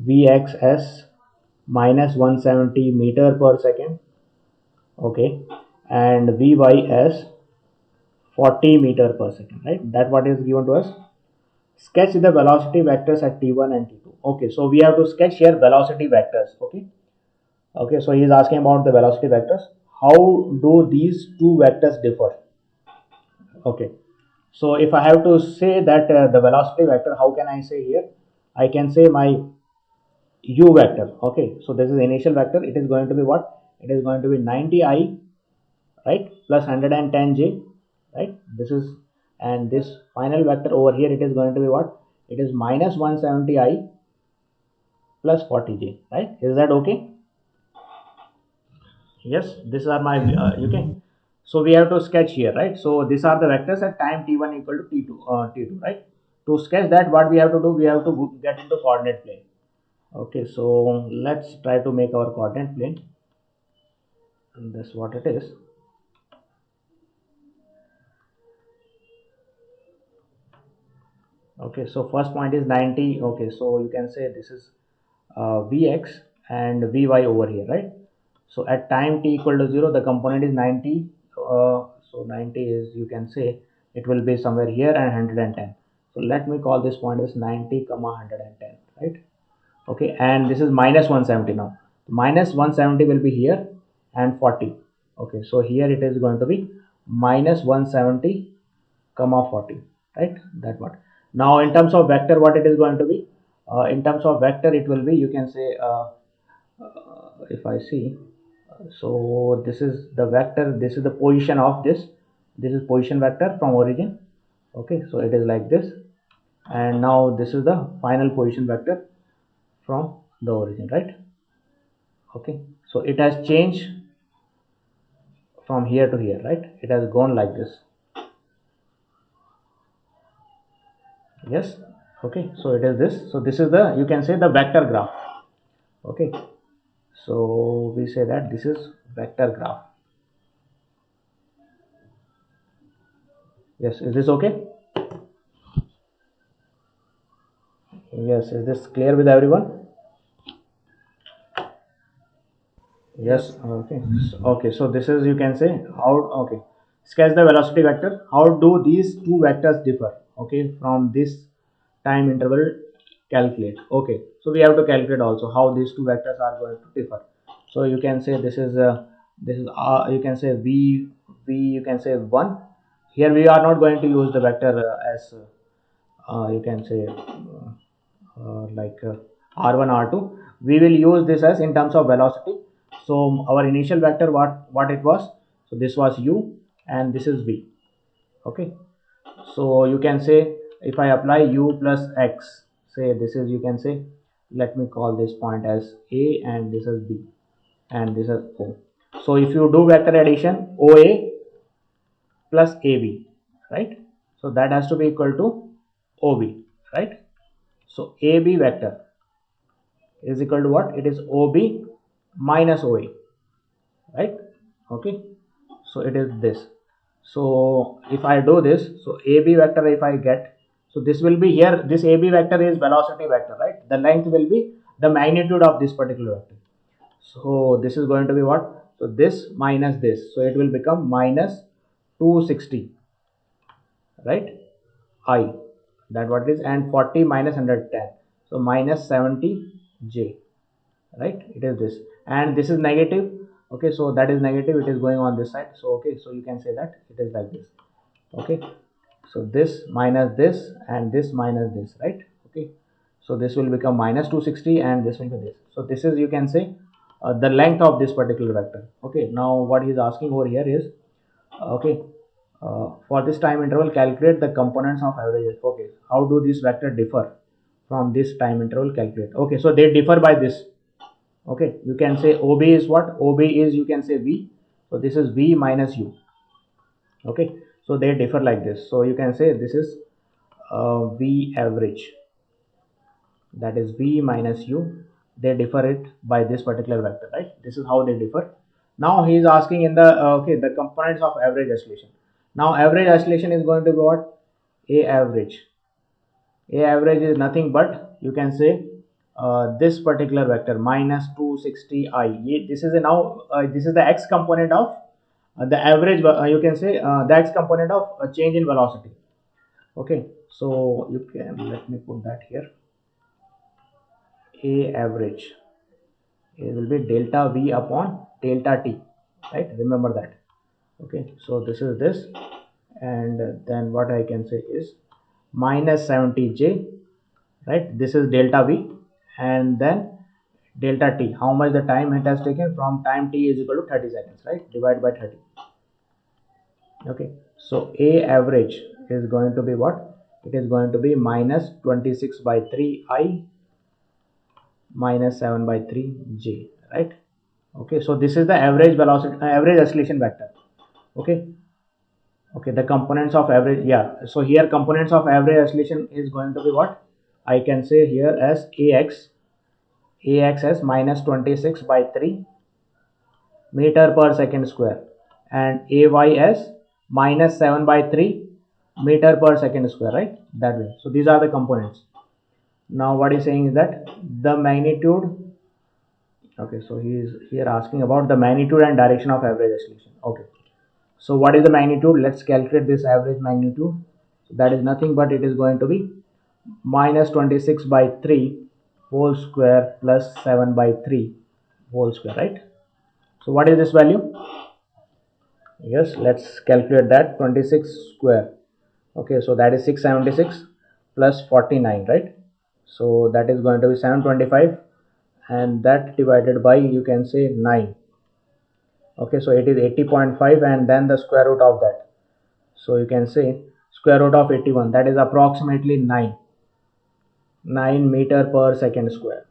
vxs minus 170 meter per second. Okay, and vys 40 meter per second, right? That what is given to us. Sketch the velocity vectors at t1 and t2. Okay, so we have to sketch here velocity vectors. Okay, so he is asking about the velocity vectors. How do these two vectors differ? Okay, so if I have to say that the velocity vector, how can I say here? I can say my u vector. Okay, so this is initial vector. It is going to be what? It is going to be 90i, right, plus 110j, right? This is, and this final vector over here, it is going to be what? It is minus 170i plus 40j, right? Is that okay? Yes, these are my you can. So we have to sketch here, right? So these are the vectors at time t1 equal to t2, right? To sketch that, what we have to do, we have to get into coordinate plane. Okay, so let's try to make our coordinate plane, and that's what it is. Okay, so first point is 90. Okay, so you can say this is vx and vy over here, right? So at time t equal to 0, the component is 90. So 90 is, you can say, it will be somewhere here, and 110. So let me call this point as 90 comma 110, right? Okay, and this is minus 170 now. Minus 170 will be here, and 40. Okay, so here it is going to be minus 170 comma 40, right? That what. Now in terms of vector, what it is going to be, in terms of vector, it will be, you can say, if I see, so this is the vector, this is the position of this is position vector from origin. Okay, so it is like this, and now this is the final position vector from the origin, right? Okay, so it has changed from here to here, right? It has gone like this. Yes. Okay, so it is this. So this is the, you can say, the vector graph. Okay, so we say that this is vector graph. Yes, is this okay? Yes, is this clear with everyone? Yes. Okay, okay, so this is, you can say, how. Okay, sketch the velocity vector. How do these two vectors differ? Okay, from this time interval, calculate. Okay, so we have to calculate also how these two vectors are going to differ. So you can say this is you can say v, you can say 1. Here we are not going to use the vector as you can say like r1 r2. We will use this as in terms of velocity. So our initial vector, what it was, so this was u, and this is v. Okay, so you can say, if I apply u plus x, say this is, you can say, let me call this point as a, and this is b, and this is o. So if you do vector addition, oa plus ab, right? So that has to be equal to ob, right? So ab vector is equal to what? It is ob minus oa, right? Okay, so it is this. So if I do this, so ab vector, if I get, so this will be here, this ab vector is velocity vector, right? The length will be the magnitude of this particular vector. So this is going to be what? So this minus this, so it will become minus 260, right? I, that what it is, and 40 minus 110, so minus 70 j, right? It is this, and this is negative. Okay, so that is negative, it is going on this side. So okay, so you can say that it is like this. Okay, so this minus this and this minus this, right? Okay, so this will become minus 260 and this will be this. So this is, you can say, the length of this particular vector. Okay, now what he is asking over here is, okay, for this time interval calculate the components of averages. Okay, how do these vector differ from this time interval? Calculate. Okay, so they differ by this. Okay, you can say OB is what? OB is, you can say V, so this is V minus U. Okay, so they differ like this. So you can say this is V average, that is V minus U. They differ it by this particular vector, right? This is how they differ. Now he is asking in the okay, the components of average oscillation. Now average oscillation is going to be what? A average. A average is nothing but, you can say, this particular vector minus 260 I. This is a now this is the x component of the average, you can say, the x component of a change in velocity. Okay, so you can, let me put that here. A average, it will be delta V upon delta T, right? Remember that. Okay, so this is this, and then what I can say is minus 70 J, right? This is delta V, and then delta T, how much the time it has taken from time T is equal to 30 seconds, right? Divide by 30. Okay, so A average is going to be what? It is going to be minus 26 by 3 I minus 7 by 3 J, right? Okay, so this is the average velocity, average oscillation vector. Okay, okay, the components of average, yeah, so here components of average oscillation is going to be what? I can say here as AX as minus 26 by 3 meter per second square, and AY as minus 7 by 3 meter per second square, right? That way. So these are the components. Now what he's saying is that the magnitude. Okay, so he is here asking about the magnitude and direction of average oscillation. Okay, so what is the magnitude? Let's calculate this average magnitude. So that is nothing but it is going to be minus 26 by 3 whole square plus 7 by 3 whole square, right? So what is this value? Yes, let's calculate that. 26 square. Okay, so that is 676 plus 49, right? So that is going to be 725, and that divided by, you can say, 9. Okay, so it is 80.5, and then the square root of that. So you can say square root of 81, that is approximately 9 meter per second square.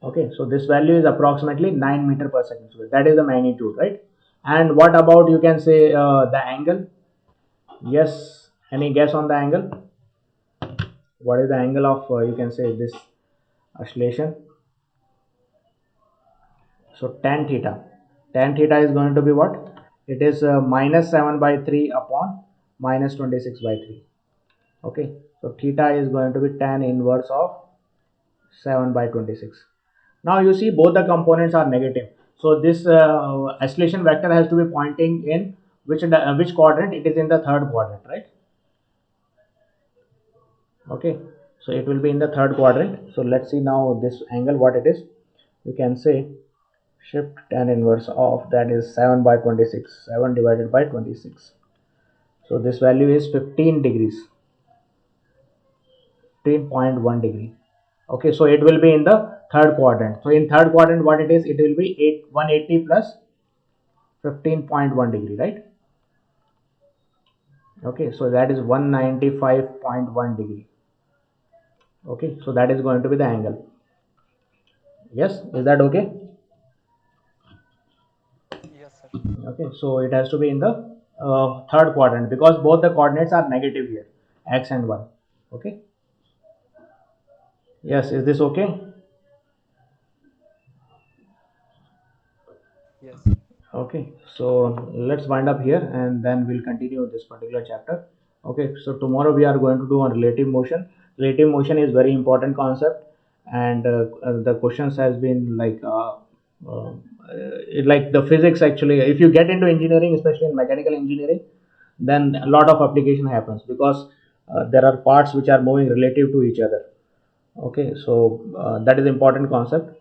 Okay, so this value is approximately 9 meter per second square. That is the magnitude, right? And what about, you can say, the angle? Yes, any guess on the angle? What is the angle of, you can say, this oscillation? So tan theta. Tan theta is going to be what? It is minus 7 by 3 upon minus 26 by 3. Okay, so theta is going to be tan inverse of 7 by 26. Now you see both the components are negative. So this oscillation vector has to be pointing in which quadrant? It is in the third quadrant, right? Okay, so it will be in the third quadrant. So let's see now this angle, what it is. You can say shift tan inverse of, that is 7 by 26, 7 divided by 26. So this value is 15 degrees, 15.1 degree. Okay, so it will be in the third quadrant. So in third quadrant, what it is? It will be 180 plus 15.1 degree, right? Okay, so that is 195.1 degree. Okay, so that is going to be the angle. Yes, is that okay? Yes, sir. Okay, so it has to be in the third quadrant because both the coordinates are negative here, x and y. Okay, yes, is this okay? Yes. Okay, so let's wind up here and then we'll continue this particular chapter. Okay, so tomorrow we are going to do on relative motion. Relative motion is very important concept, and the questions has been like like the physics actually, if you get into engineering, especially in mechanical engineering, then a lot of application happens, because there are parts which are moving relative to each other. Okay, so that is important concept.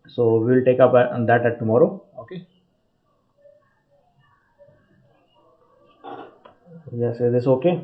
So we will take up on that at tomorrow. Okay. Yes, is this okay?